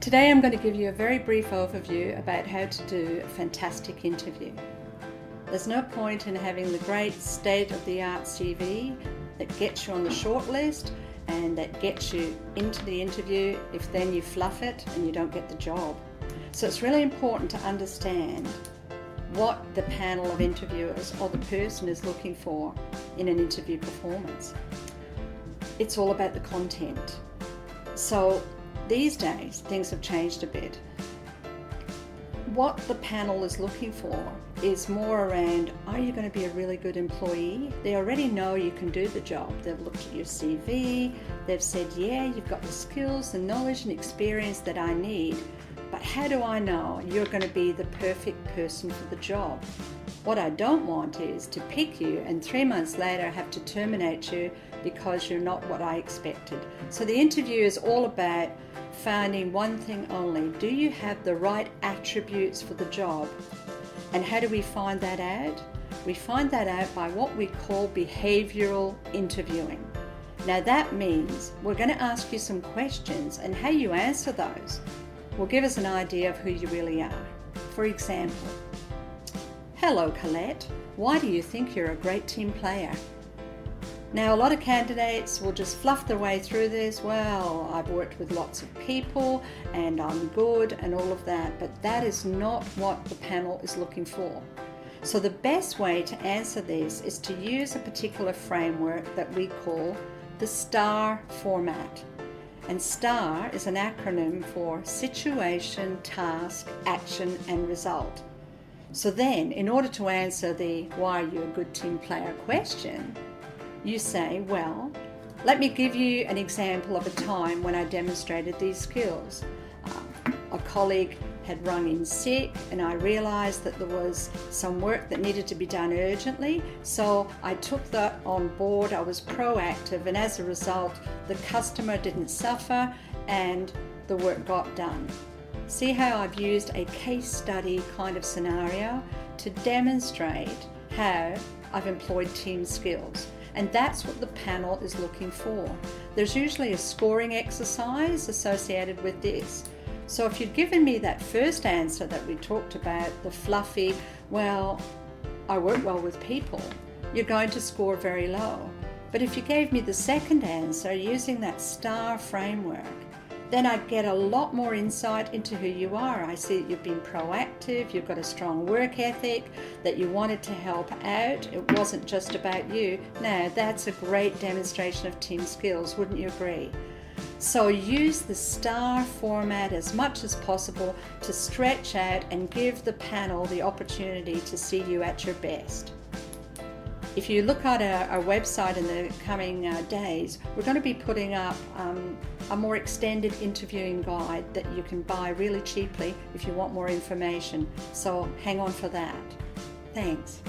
Today I'm going to give you a very brief overview about how to do a fantastic interview. There's no point in having the great state-of-the-art CV that gets you on the shortlist and that gets you into the interview if then you fluff it and you don't get the job. So it's really important to understand what the panel of interviewers or the person is looking for in an interview performance. It's all about the content. So these days things have changed a bit. What the panel is looking for is more around, are you going to be a really good employee? They already know you can do the job. They've looked at your CV, they've said, yeah, you've got the skills, the knowledge and experience that I need, but how do I know you're going to be the perfect person for the job? What I don't want is to pick you and 3 months later have to terminate you because you're not what I expected. So the interview is all about finding one thing only. Do you have the right attributes for the job? And how do we find that out? We find that out by what we call behavioral interviewing. Now that means we're going to ask you some questions, and how you answer those will give us an idea of who you really are. For example, hello Colette, why do you think you're a great team player? Now a lot of candidates will just fluff their way through this. Well, I've worked with lots of people and I'm good and all of that, but that is not what the panel is looking for. So the best way to answer this is to use a particular framework that we call the STAR format. And STAR is an acronym for situation, task, action and result. So then, in order to answer the why are you a good team player question, you say, well, let me give you an example of a time when I demonstrated these skills. A colleague had rung in sick and I realised that there was some work that needed to be done urgently, so I took that on board. I was proactive, and as a result the customer didn't suffer and the work got done. See how I've used a case study kind of scenario to demonstrate how I've employed team skills. And that's what the panel is looking for. There's usually a scoring exercise associated with this. So if you'd given me that first answer that we talked about, the fluffy, well, I work well with people, you're going to score very low. But if you gave me the second answer using that STAR framework, then I get a lot more insight into who you are. I see that you've been proactive, you've got a strong work ethic, that you wanted to help out. It wasn't just about you. Now, that's a great demonstration of team skills, wouldn't you agree? So use the STAR format as much as possible to stretch out and give the panel the opportunity to see you at your best. If you look at our website in the coming days, we're going to be putting up a more extended interviewing guide that you can buy really cheaply if you want more information. So hang on for that. Thanks.